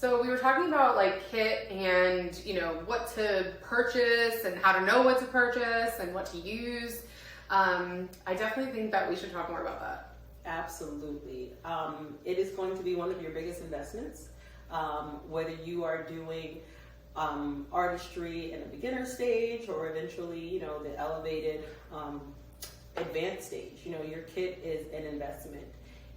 So we were talking about like kit and, what to purchase and how to know what to purchase and what to use. I definitely think that we should talk more about that. Absolutely. It is going to be one of your biggest investments, whether you are doing artistry in a beginner stage or eventually, the elevated advanced stage. Your kit is an investment.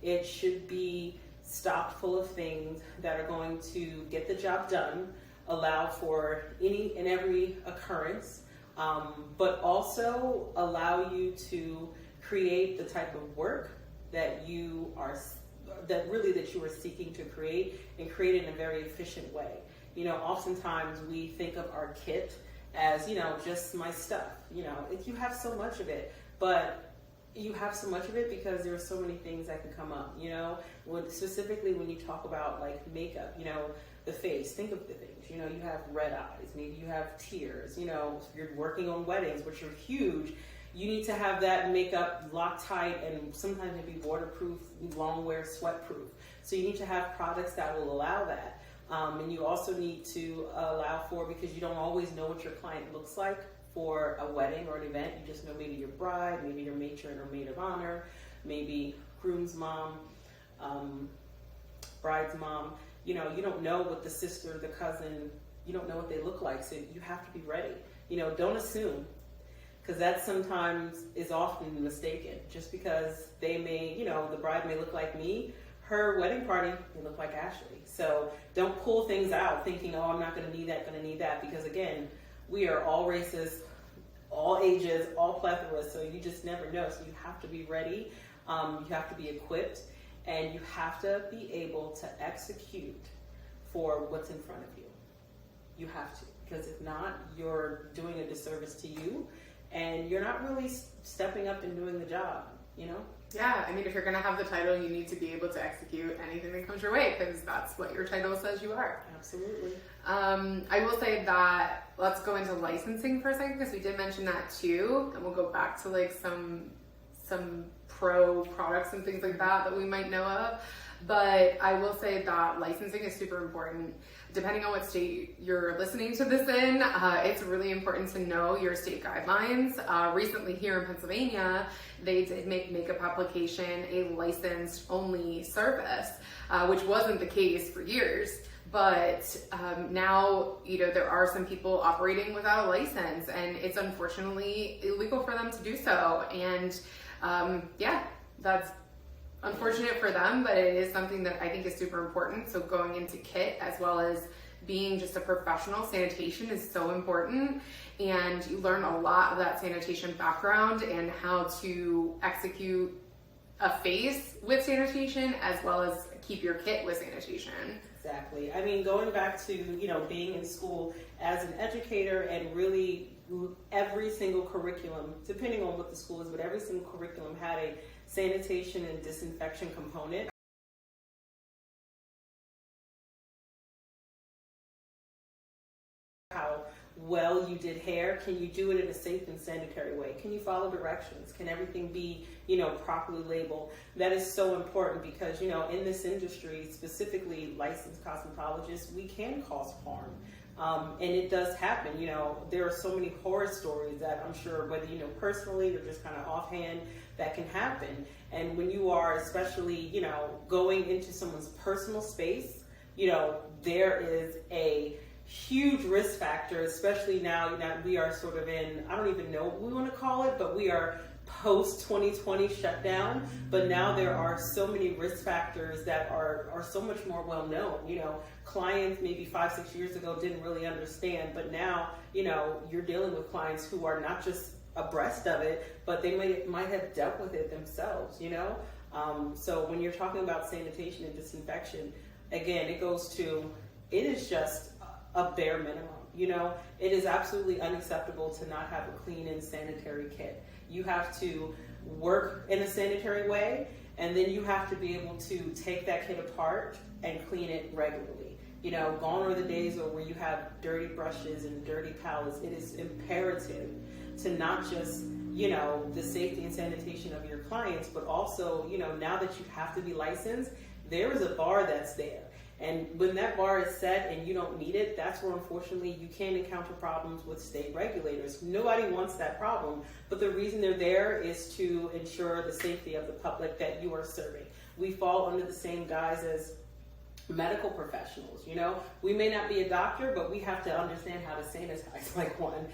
It should be stocked full of things that are going to get the job done, allow for any and every occurrence, but also allow you to create the type of work that you are seeking to create, and create it in a very efficient way. Oftentimes we think of our kit as, just my stuff. You have so much of it, but you have so much of it because there are so many things that can come up. Specifically when you talk about like makeup, the face, think of the things. You have red eyes, maybe you have tears. You're working on weddings, which are huge. You need to have that makeup locked tight, and sometimes it be waterproof, long wear, sweat proof. So you need to have products that will allow that. And you also need to allow for, because you don't always know what your client looks like for a wedding or an event. You just know maybe your bride, maybe your matron or maid of honor, maybe groom's mom, bride's mom. You don't know what the sister, the cousin, you don't know what they look like. So you have to be ready. Don't assume, because that sometimes is often mistaken. Just because they may, the bride may look like me, her wedding party may look like Ashley. So don't pull things out thinking, oh, I'm not going to need that, because again, we are all races, all ages, all plethora, so you just never know. So you have to be ready, you have to be equipped, and you have to be able to execute for what's in front of you. You have to, because if not, you're doing a disservice to you, and you're not really stepping up and doing the job, Yeah, if you're going to have the title, you need to be able to execute anything that comes your way, because that's what your title says you are. Absolutely. I will say that, let's go into licensing for a second, because we did mention that too, and we'll go back to like some pro products and things like that we might know of. But I will say that licensing is super important. Depending on what state you're listening to this in, it's really important to know your state guidelines. Recently here in Pennsylvania, they did make makeup application a licensed only service, which wasn't the case for years. But now, there are some people operating without a license, and it's unfortunately illegal for them to do so. And that's unfortunate for them, but it is something that I think is super important. So going into kit, as well as being just a professional, sanitation is so important. And you learn a lot of that sanitation background and how to execute a face with sanitation, as well as keep your kit with sanitation. Exactly. Going back to, being in school as an educator, and really every single curriculum, depending on what the school is, but every single curriculum had a sanitation and disinfection component. How well you did hair, can you do it in a safe and sanitary way? Can you follow directions? Can everything be, properly labeled? That is so important, because, in this industry, specifically licensed cosmetologists, we can cause harm. And it does happen. There are so many horror stories that I'm sure, whether personally or just kind of offhand, that can happen. And when you are especially, going into someone's personal space, there is a huge risk factor, especially now that we are sort of in, I don't even know what we want to call it, but we are post 2020 shutdown. But now there are so many risk factors that are so much more well known. Clients maybe 5-6 years ago didn't really understand, but now, you're dealing with clients who are not just abreast of it, but they might have dealt with it themselves, So when you're talking about sanitation and disinfection, again, it is just a bare minimum. It is absolutely unacceptable to not have a clean and sanitary kit. You have to work in a sanitary way, and then you have to be able to take that kit apart and clean it regularly. Gone are the days where you have dirty brushes and dirty palettes. It is imperative to not just, the safety and sanitation of your clients, but also, now that you have to be licensed, there is a bar that's there. And when that bar is set and you don't meet it, that's where unfortunately you can encounter problems with state regulators. Nobody wants that problem, but the reason they're there is to ensure the safety of the public that you are serving. We fall under the same guise as medical professionals. You know, we may not be a doctor, but we have to understand how to sanitize like one.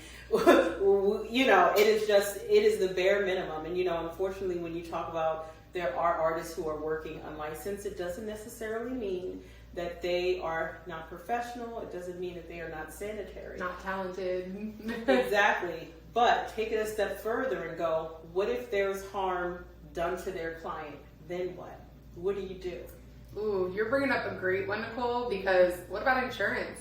You know, it is the bare minimum. And, you know, unfortunately, when you talk about there are artists who are working unlicensed, it doesn't necessarily mean that they are not professional. It doesn't mean that they are not sanitary. Not talented. Exactly. But take it a step further and go, what if there's harm done to their client? Then what? What do you do? Ooh, you're bringing up a great one, Nicole, because what about insurance?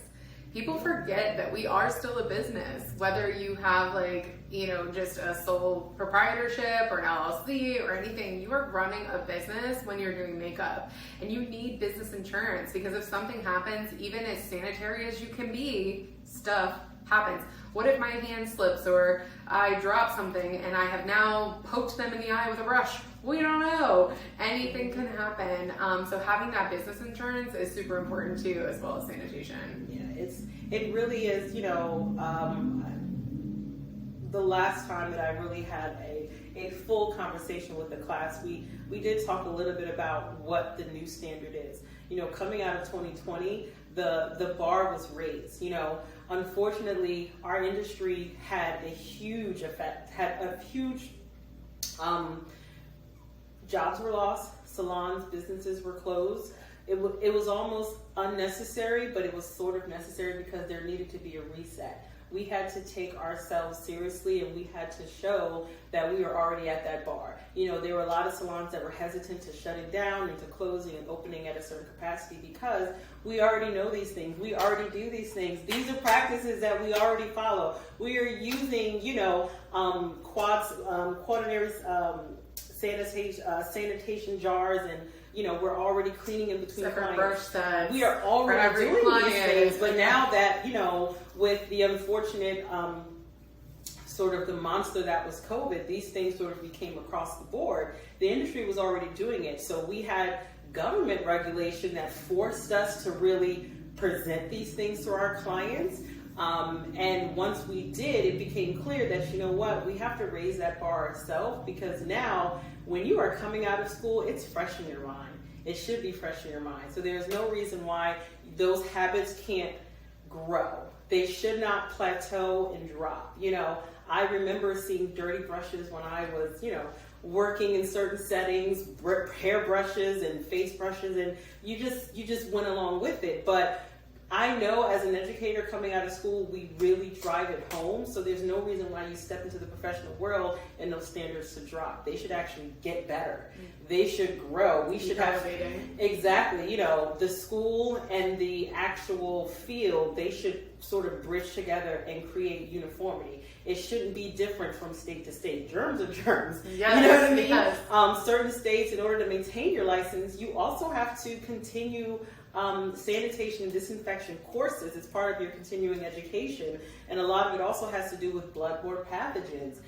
People forget that we are still a business, whether you have like, you know, just a sole proprietorship or an LLC or anything. You are running a business when you're doing makeup, and you need business insurance, because if something happens, even as sanitary as you can be, stuff happens. What if my hand slips or I drop something and I have now poked them in the eye with a brush? We don't know. Anything can happen. So having that business insurance is super important too, as well as sanitation. Yeah, it really is. You know, the last time that I really had a full conversation with the class, we did talk a little bit about what the new standard is. You know, coming out of 2020, the bar was raised. You know, unfortunately, our industry had a huge effect, jobs were lost, salons, businesses were closed. It was almost unnecessary, but it was sort of necessary because there needed to be a reset. We had to take ourselves seriously, and we had to show that we were already at that bar. You know, there were a lot of salons that were hesitant to shutting down and to closing and opening at a certain capacity because we already know these things. We already do these things. These are practices that we already follow. We are using, you know, quaternary sanitation jars, and you know, we're already cleaning in between Separate clients. brush sets. We are already doing client. these things, but now that, you know, with the unfortunate sort of the monster that was COVID, these things sort of became across the board. The industry was already doing it, so we had government regulation that forced us to really present these things to our clients. And once we did, it became clear that, you know what, we have to raise that bar ourselves, because now when you are coming out of school, it's fresh in your mind. It should be fresh in your mind. So there's no reason why those habits can't grow. They should not plateau and drop. You know, I remember seeing dirty brushes when I was, you know, working in certain settings, hair brushes and face brushes, and you just went along with it. But I know as an educator coming out of school, we really drive it home. So there's no reason why you step into the professional world and those standards to drop. They should actually get better. They should grow. We should have, exactly, you know, the school and the actual field, they should sort of bridge together and create uniformity. It shouldn't be different from state to state. Germs are germs. Yes, you know what I mean? yes. Certain states, in order to maintain your license, you also have to continue sanitation and disinfection courses. It's part of your continuing education, and a lot of it also has to do with bloodborne pathogens.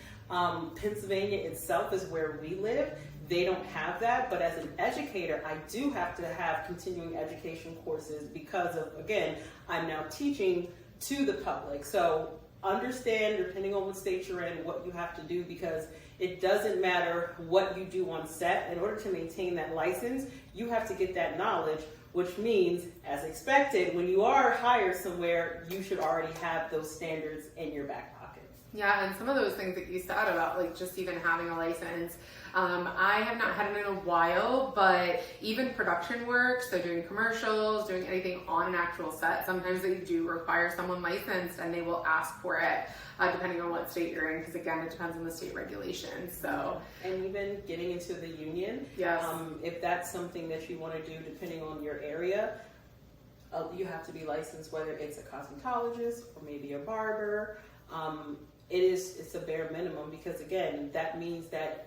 Pennsylvania itself is where we live. They don't have that, but as an educator, I do have to have continuing education courses because of, again, I'm now teaching to the public. So understand, depending on what state you're in, what you have to do, because it doesn't matter what you do on set. In order to maintain that license, you have to get that knowledge, which means, as expected, when you are hired somewhere, you should already have those standards in your back pocket. Yeah, and some of those things that you said about like just even having a license, I have not had it in a while, but even production work, so doing commercials, doing anything on an actual set, sometimes they do require someone licensed, and they will ask for it, depending on what state you're in, because again, it depends on the state regulations. So, and even getting into the union, yes. If that's something that you want to do, depending on your area, you have to be licensed, whether it's a cosmetologist or maybe a barber. It's a bare minimum, because again, that means that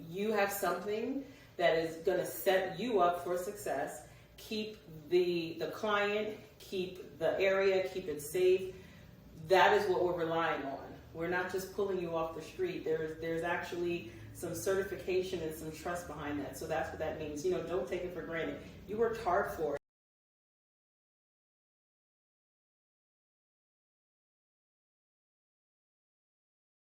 you have something that is going to set you up for success, keep the client, keep the area, keep it safe. That is what we're relying on. We're not just pulling you off the street. There's actually some certification and some trust behind that. So that's what that means. You know, don't take it for granted. You worked hard for it.